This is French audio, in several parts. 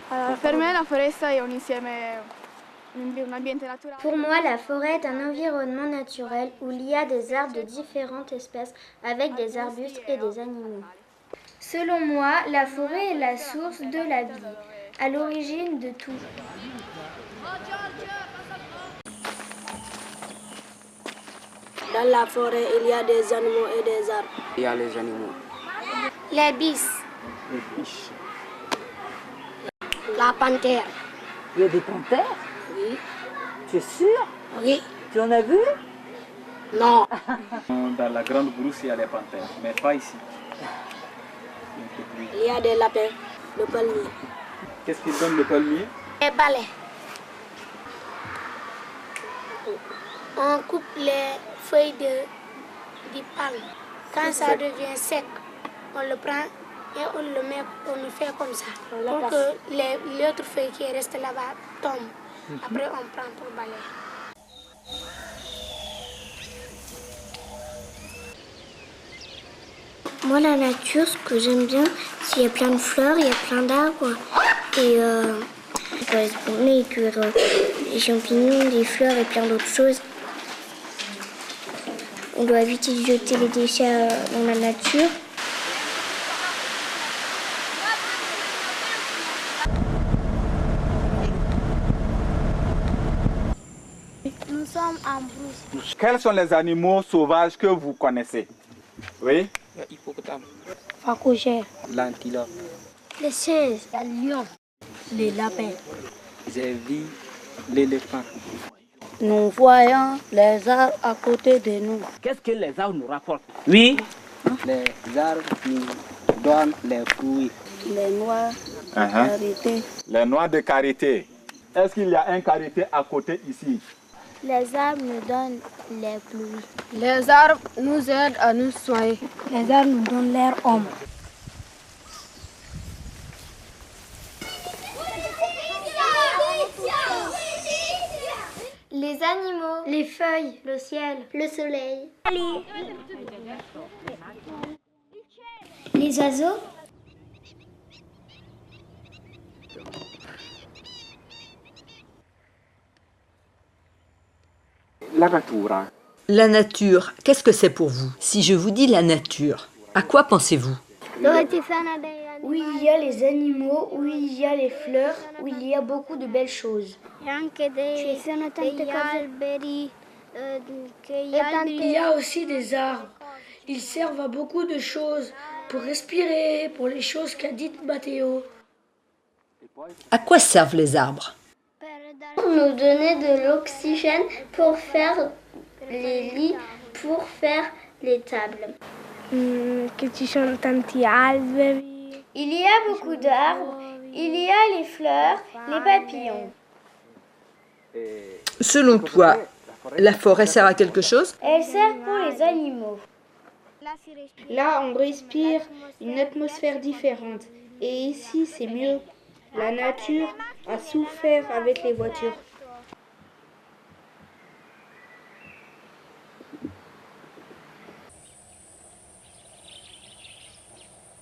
Per me la foresta è un insieme, un ambiente naturale. Pour moi, la forêt est un environnement naturel où il y a des arbres de différentes espèces avec des arbustes et des animaux. Selon moi, la forêt est la source de la vie, à l'origine de tout. Dans la forêt, il y a des animaux et des arbres. Il y a les animaux. Les bis. Les fiches. La panthère. Il y a des panthères? Oui. Tu es sûr? Oui. Tu en as vu? Non. Dans la grande brousse, il y a les panthères, mais pas ici. Il y a des lapins, le palmier. Qu'est-ce qui donne le palmier? Les balais. On coupe les feuilles du palme. Quand ça devient sec, on le prend et on le fait comme ça. Pour que les autres feuilles qui restent là-bas tombent. Après, on prend pour balayer. Moi, la nature, ce que j'aime bien, c'est qu'il y a plein de fleurs, il y a plein d'arbres. Et on peut aller se promener et cueillir des champignons, des fleurs et plein d'autres choses. On doit éviter de jeter les déchets dans la nature. Nous sommes en brousse. Quels sont les animaux sauvages que vous connaissez? Oui. L'hippopotame. Facogère. L'antilope. Les singes. Les lions. Les lapins. J'ai vu l'éléphant. Nous voyons les arbres à côté de nous. Qu'est-ce que les arbres nous rapportent? Oui. Les arbres nous donnent les fruits. Les noix de karité. Les noix de karité. Est-ce qu'il y a un karité à côté ici? Les arbres nous donnent les pluies. Les arbres nous aident à nous soigner. Les arbres nous donnent l'air homme. Les animaux, les feuilles, le ciel, le soleil, les oiseaux. La natura. La nature, qu'est-ce que c'est pour vous? Si je vous dis la nature, à quoi pensez-vous? Où il y a les animaux, où il y a les fleurs, où il y a beaucoup de belles choses. Il y a aussi des arbres. Ils servent à beaucoup de choses, pour respirer, pour les choses qu'a dites Matteo. À quoi servent les arbres? Pour nous donner de l'oxygène, pour faire les lits, pour faire les tables. Il y a beaucoup d'arbres, il y a les fleurs, les papillons. Selon toi, la forêt sert à quelque chose? Elle sert pour les animaux. Là, on respire une atmosphère différente. Et ici, c'est mieux. La nature a souffert avec les voitures.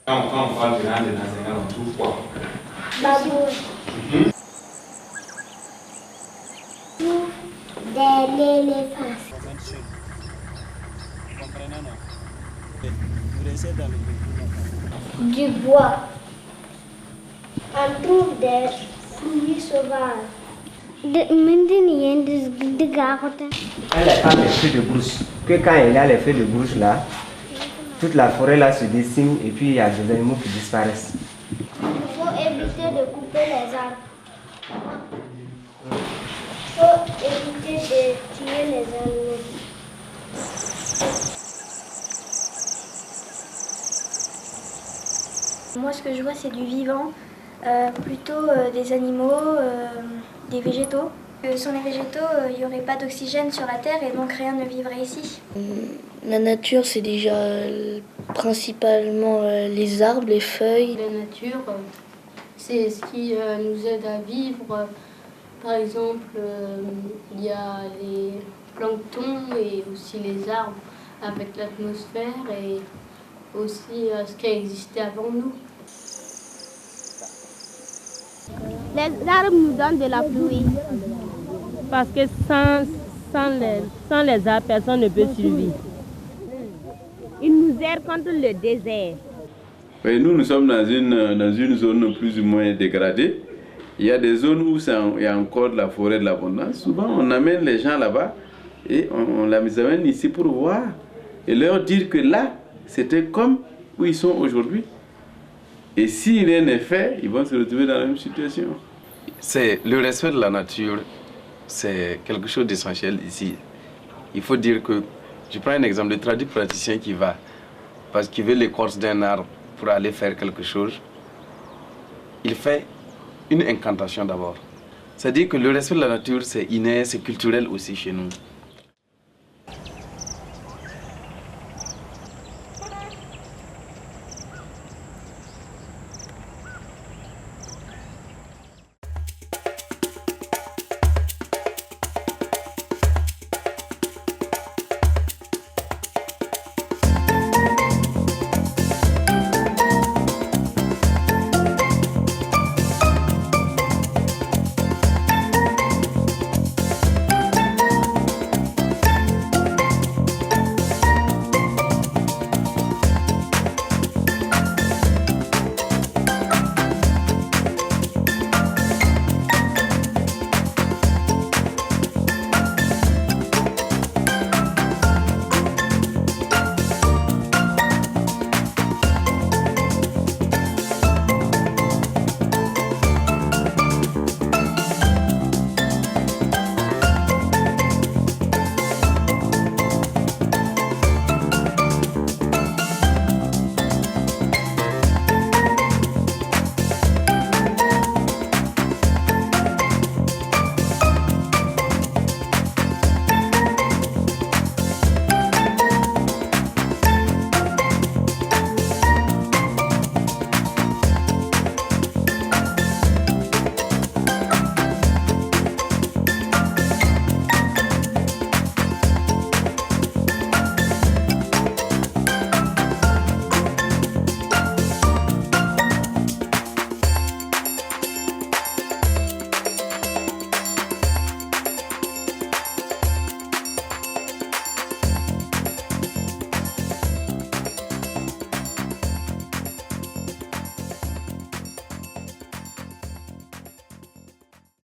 Quand on parle de l'âne national, on trouve quoi? Babouche. De l'éléphant. Du bois. On trouve des fruits sauvages. Elle est pas les feux de brousse. Que quand il y a les feux de brousse là, toute la forêt là se dessine et puis il y a des animaux qui disparaissent. Il faut éviter de couper les arbres. Il faut éviter de tuer les animaux. Moi, ce que je vois, c'est du vivant, plutôt des animaux, des végétaux. Sans les végétaux, il n'y aurait pas d'oxygène sur la Terre et donc rien ne vivrait ici. La nature, c'est déjà principalement les arbres, les feuilles. La nature, c'est ce qui nous aide à vivre. Par exemple, il y a les planctons et aussi les arbres avec l'atmosphère et aussi ce qui a existé avant nous. Les arbres nous donnent de la pluie. Parce que sans les arbres, personne ne peut survivre. Ils nous aident contre le désert. Oui, nous sommes dans une zone plus ou moins dégradée. Il y a des zones où il y a encore de la forêt de l'abondance. Souvent, on amène les gens là-bas et on les amène ici pour voir et leur dire que là, c'était comme où ils sont aujourd'hui. Et si rien n'est fait, ils vont se retrouver dans la même situation. C'est le respect de la nature, c'est quelque chose d'essentiel ici. Il faut dire que, je prends un exemple, le praticien qui va, parce qu'il veut l'écorce d'un arbre pour aller faire quelque chose, il fait une incantation d'abord. C'est-à-dire que le respect de la nature, c'est inné, c'est culturel aussi chez nous.